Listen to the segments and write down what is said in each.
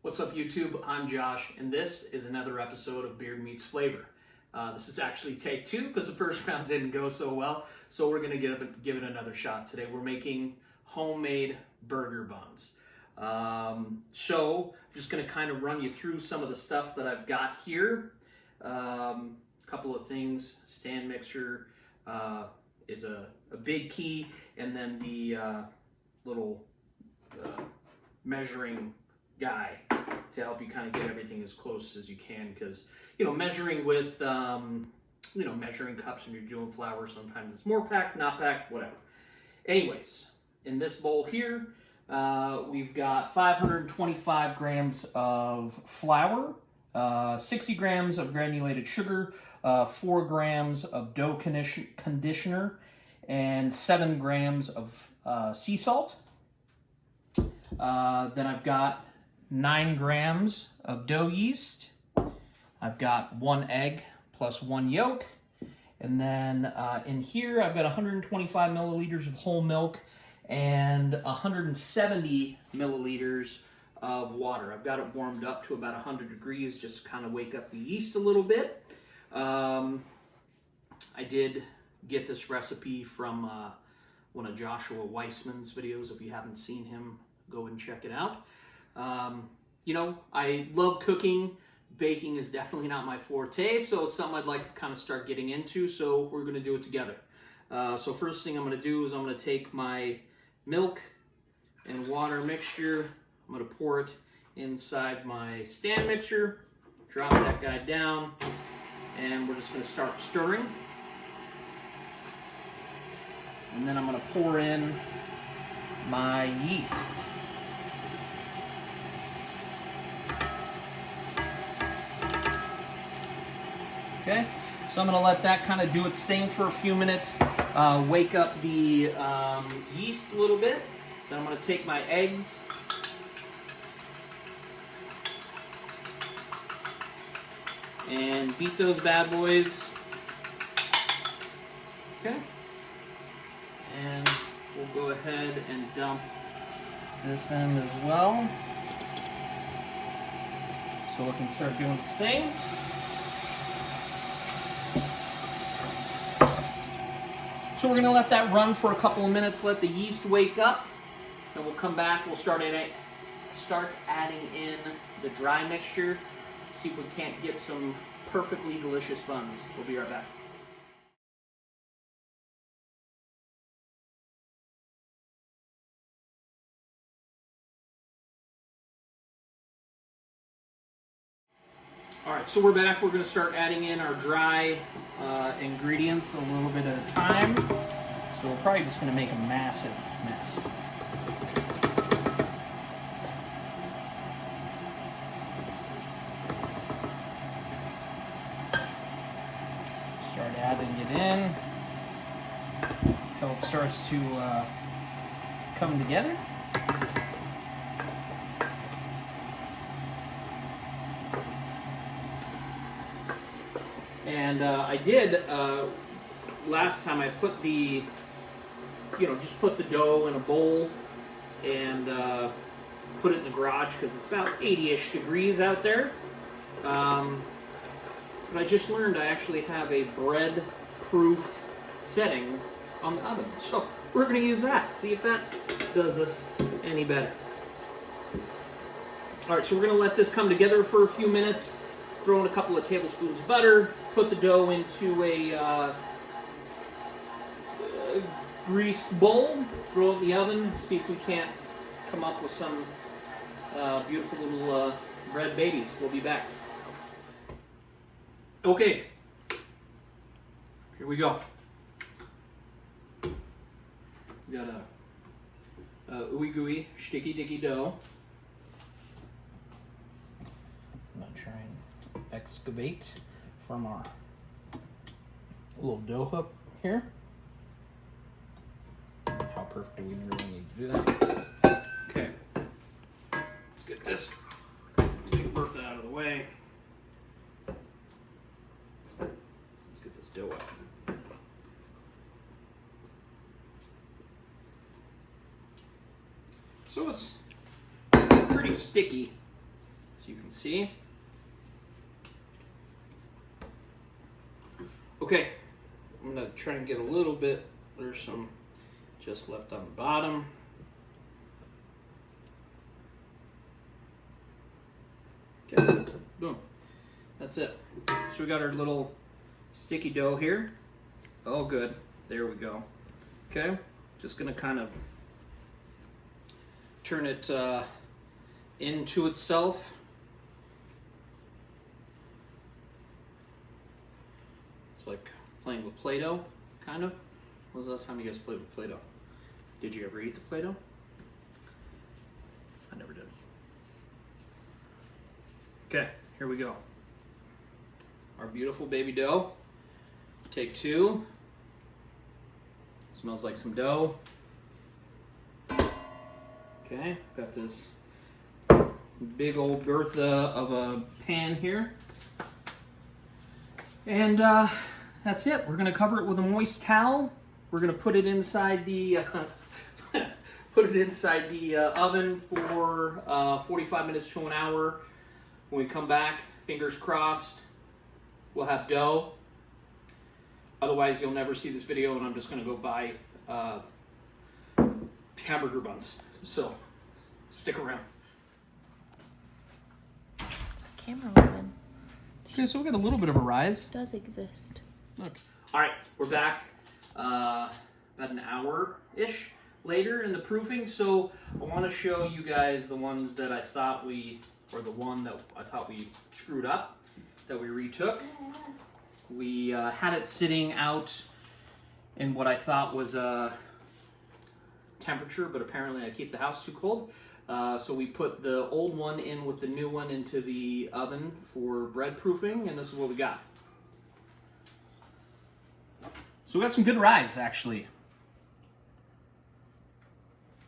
What's up, YouTube? I'm Josh, and this is another episode of Beard Meets Flavor. This is actually take two because the first round didn't go so well, so we're going to give it another shot. Today we're making homemade burger buns. So I'm just going to kind of run you through some of the stuff that I've got here. Couple of things. Stand mixer is a big key, and then the little measuring guy to help you kind of get everything as close as you can, because measuring with measuring cups when you're doing flour, sometimes it's more packed, not packed, whatever. Anyways, in this bowl here we've got 525 grams of flour, 60 grams of granulated sugar, 4 grams of dough conditioner, and 7 grams of sea salt. Then I've got 9 grams of dough yeast. I've got 1 egg plus 1 yolk. And then in here I've got 125 milliliters of whole milk and 170 milliliters of water. I've got it warmed up to about 100 degrees just to kind of wake up the yeast a little bit. I did get this recipe from one of Joshua Weissman's videos. If you haven't seen him, go and check it out. I love cooking. Baking is definitely not my forte, so it's something I'd like to kind of start getting into, so we're going to do it together. So first thing I'm going to do is I'm going to take my milk and water mixture. I'm going to pour it inside my stand mixer, drop that guy down, and we're just going to start stirring. And then I'm going to pour in my yeast. Okay, so I'm going to let that kind of do its thing for a few minutes, wake up the yeast a little bit. Then I'm going to take my eggs and beat those bad boys. Okay, and we'll go ahead and dump this in as well, so it can start doing its thing. So we're going to let that run for a couple of minutes, let the yeast wake up. Then we'll come back, we'll start adding in the dry mixture, see if we can't get some perfectly delicious buns. We'll be right back. All right, so we're back. We're going to start adding in our dry ingredients a little bit at a time. So we're probably just going to make a massive mess. Start adding it in until it starts to come together. And I did, last time I put the, just put the dough in a bowl and put it in the garage because it's about 80-ish degrees out there. But I just learned I actually have a bread-proof setting on the oven. So we're going to use that, see if that does us any better. All right, so we're going to let this come together for a few minutes. Throw in a couple of tablespoons of butter, put the dough into a greased bowl, throw it in the oven, see if we can't come up with some beautiful little bread babies. We'll be back. Okay, here we go. We got a ooey gooey, sticky dicky dough. I'm gonna try and excavate from our little dough hook here. How perfect do we really need to do that? Okay, let's get this big Bertha out of the way. Let's get this dough up. So it's pretty sticky. you can see. Okay, I'm gonna try and get a little bit, there's some just left on the bottom. Okay, boom, that's it. So we got our little sticky dough here. Oh good, there we go. Okay, just gonna kind of turn it into itself. It's like playing with Play-Doh, kind of. When was the last time you guys played with Play-Doh? Did you ever eat the Play-Doh? I never did. Okay, here we go. Our beautiful baby dough. Take two. Smells like some dough. Okay, got this big old Bertha of a pan here. And that's it. We're gonna cover it with a moist towel. We're gonna put it inside the oven for 45 minutes to an hour. When we come back, fingers crossed, we'll have dough. Otherwise, you'll never see this video, and I'm just gonna go buy hamburger buns. So, stick around. It's a camera moving. Okay, so we got a little bit of a rise. It does exist. Look. All right, we're back about an hour-ish later in the proofing. So I want to show you guys the ones that I thought the one that I thought we screwed up, that we retook. We had it sitting out in what I thought was a temperature, but apparently I keep the house too cold. So we put the old one in with the new one into the oven for bread proofing, and this is what we got. So we got some good rise, actually.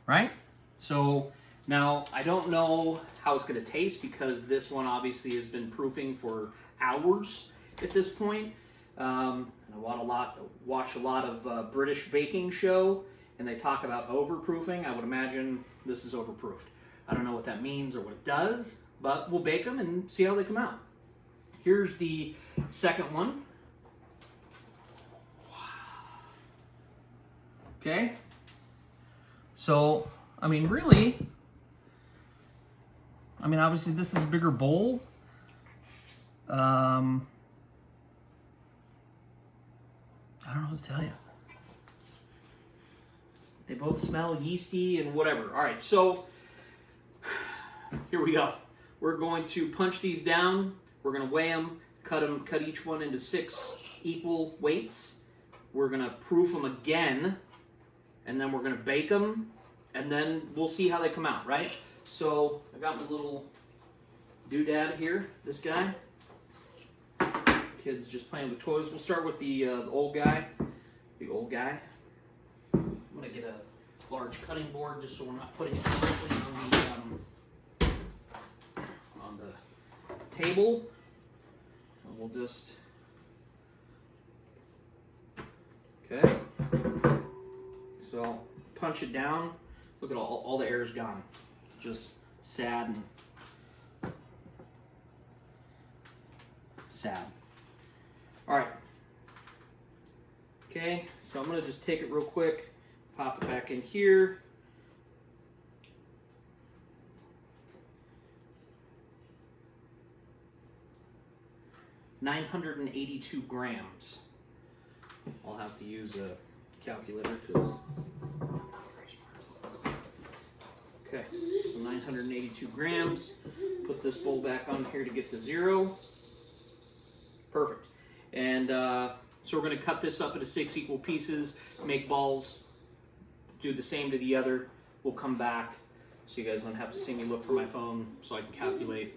Right? So now I don't know how it's going to taste because this one obviously has been proofing for hours at this point. And I watch a lot of British baking show, and they talk about overproofing. I would imagine this is overproofed. I don't know what that means or what it does, but we'll bake them and see how they come out. Here's the second one. Okay. So, I mean, really, obviously this is a bigger bowl. I don't know what to tell you. They both smell yeasty and whatever. All right, so here we go. We're going to punch these down. We're going to weigh them, cut each one into 6 equal weights. We're going to proof them again, and then we're going to bake them, and then we'll see how they come out, right? So I got my little doodad here, this guy. Kids just playing with toys. We'll start with the old guy. The old guy. I'm going to get a large cutting board just so we're not putting it directly on the table. And we'll just... Okay. So punch it down. Look at all the air is gone. Just sad and sad. All right. Okay, so I'm gonna just take it real quick, pop it back in here. $982 grams. I'll have to use a calculator because. Okay, so 982 grams. Put this bowl back on here to get to 0. Perfect. And so we're going to cut this up into 6 equal pieces, make balls, do the same to the other. We'll come back so you guys don't have to see me look for my phone so I can calculate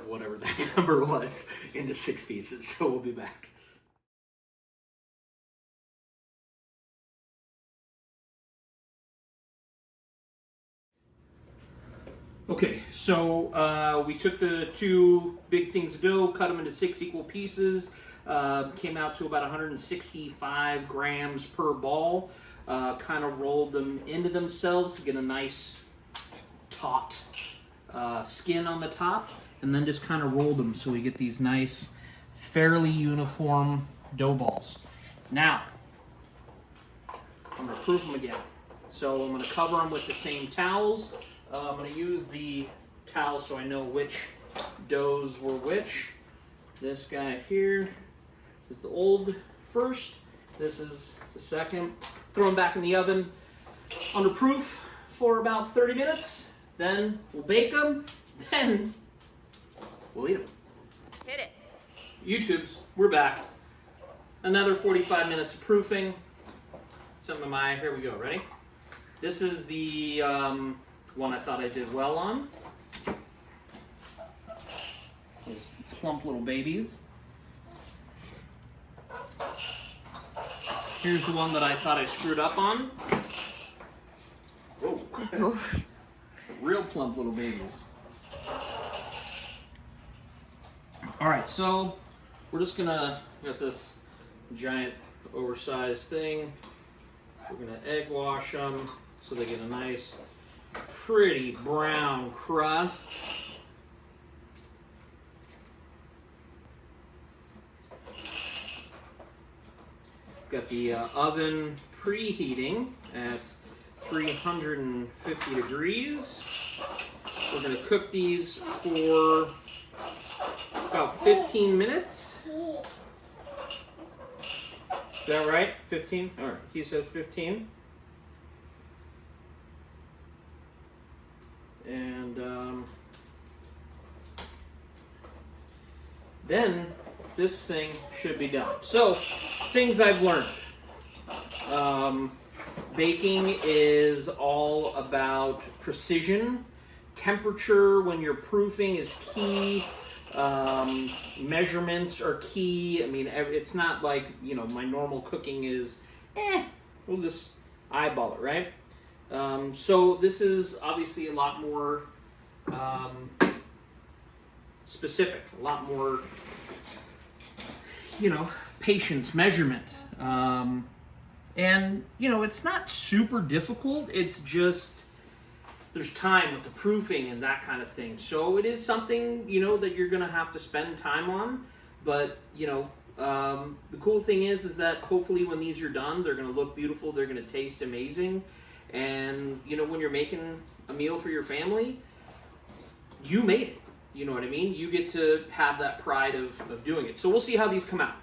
whatever that number was into 6 pieces. So we'll be back. Okay, so we took the 2 big things of dough, cut them into 6 equal pieces, came out to about 165 grams per ball, kind of rolled them into themselves to get a nice taut skin on the top, and then just kind of roll them so we get these nice, fairly uniform dough balls. Now, I'm going to proof them again. So I'm going to cover them with the same towels. I'm going to use the towel so I know which doughs were which. This guy here is the old first. This is the second. Throw them back in the oven under proof for about 30 minutes. Then we'll bake them. Then we'll eat them. Hit it. YouTubes, we're back. Another 45 minutes of proofing. Some of my, here we go, ready? This is the one I thought I did well on. Those plump little babies. Here's the one that I thought I screwed up on. Whoa. Real plump little babies. Alright, so we're just gonna get this giant oversized thing. We're gonna egg wash them so they get a nice, pretty brown crust. Got the oven preheating at 350 degrees. We're going to cook these for about 15 minutes. Is that right? 15? All right, he says 15. And then this thing should be done. So, things I've learned. Baking is all about precision. Temperature when you're proofing is key. Measurements are key. I mean, it's not like, you know, my normal cooking is, we'll just eyeball it, right? So this is obviously a lot more specific, a lot more, you know, patience, measurement. And, you know, it's not super difficult. It's just, there's time with the proofing and that kind of thing. So it is something, you know, that you're going to have to spend time on. But, you know, the cool thing is that hopefully when these are done, they're going to look beautiful. They're going to taste amazing. And, you know, when you're making a meal for your family, you made it. You know what I mean? You get to have that pride of doing it. So we'll see how these come out.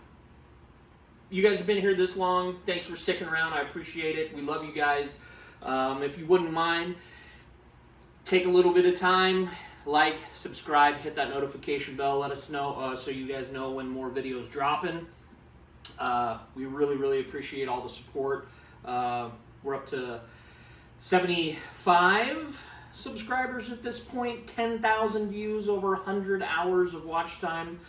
You guys have been here this long. Thanks for sticking around. I appreciate it. We love you guys. If you wouldn't mind, take a little bit of time, like, subscribe, hit that notification bell. Let us know so you guys know when more videos dropping. We really, really appreciate all the support. We're up to 75 subscribers at this point, 10,000 views, over 100 hours of watch time,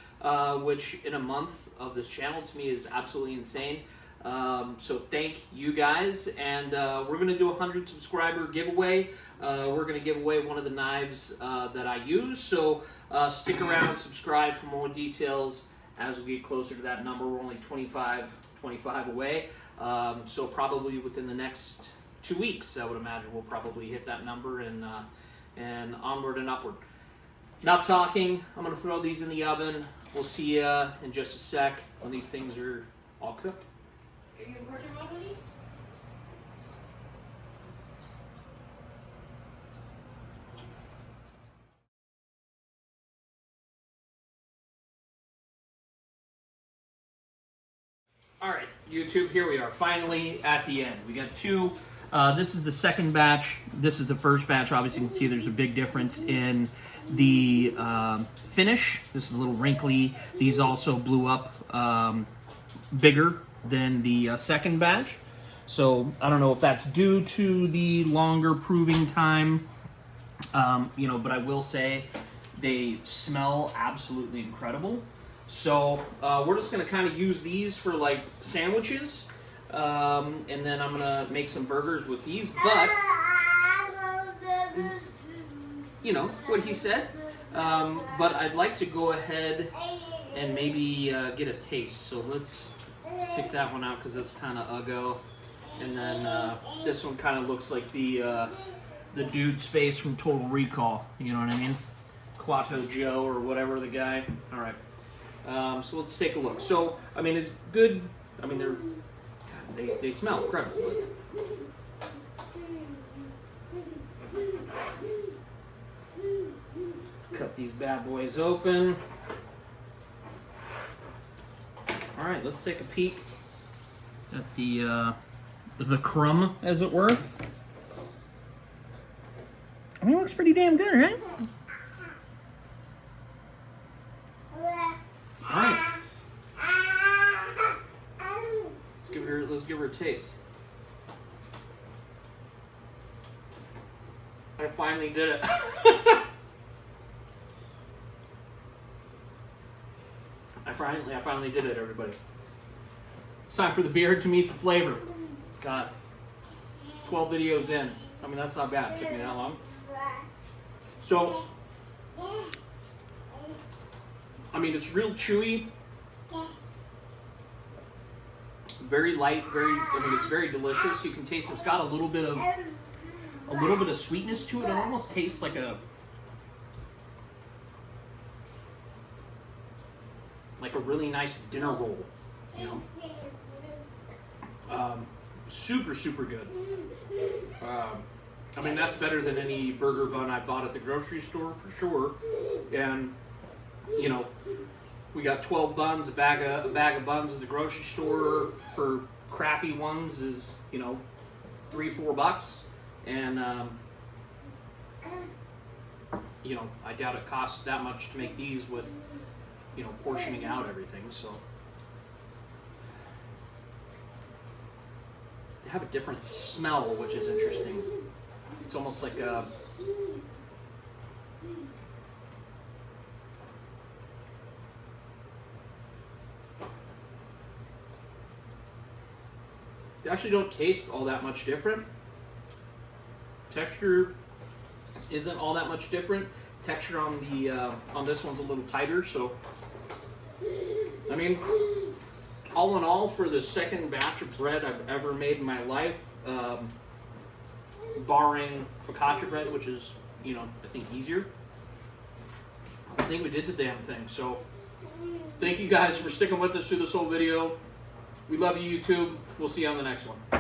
which in a month of this channel to me is absolutely insane. So thank you guys, and we're going to do a 100 subscriber giveaway. We're going to give away one of the knives that I use, so stick around, subscribe for more details as we get closer to that number. We're only 25 away, so probably within the next 2 weeks, I would imagine we'll probably hit that number, and onward and upward. Enough talking. I'm going to throw these in the oven. We'll see you in just a sec when these things are all cooked. Are you in portrait mode, honey? All right, YouTube, here we are, finally at the end. We got two. This is the second batch. This is the first batch. Obviously, you can see there's a big difference in the finish. This is a little wrinkly. These also blew up bigger than the second batch. So I don't know if that's due to the longer proving time, you know, but I will say they smell absolutely incredible. So we're just going to kind of use these for like sandwiches, and then I'm going to make some burgers with these, but you know what he said. But I'd like to go ahead and maybe get a taste. So let's pick that one out because that's kind of uggo. And then this one kind of looks like the the dude's face from Total Recall. You know what I mean? Quato Joe or whatever the guy. All right. So let's take a look. So I mean, it's good. I mean, they smell incredible. Let's cut these bad boys open. All right, let's take a peek at the crumb, as it were. I mean, it looks pretty damn good, right? All right. Let's give her a taste. I finally did it. I finally did it, everybody. It's time for the beard to meet the flavor. Got 12 videos in. I mean, that's not bad. It took me that long. So, I mean, it's real chewy. Very light, it's very delicious. You can taste it's got a little bit of sweetness to it. It almost tastes like a really nice dinner roll, you know. Super, super good. I mean, that's better than any burger bun I bought at the grocery store for sure. And you know, we got 12 buns, a bag of buns at the grocery store for crappy ones is, you know, $3-4, and you know, I doubt it costs that much to make these with, you know, portioning out everything. So they have a different smell, which is interesting. It's almost like a they actually don't taste all that much different. Texture isn't all that much different. Texture on the on this one's a little tighter, so I mean, all in all, for the second batch of bread I've ever made in my life, barring focaccia bread, which is, you know, I think easier, I think we did the damn thing. So thank you guys for sticking with us through this whole video. We love you, YouTube. We'll see you on the next one.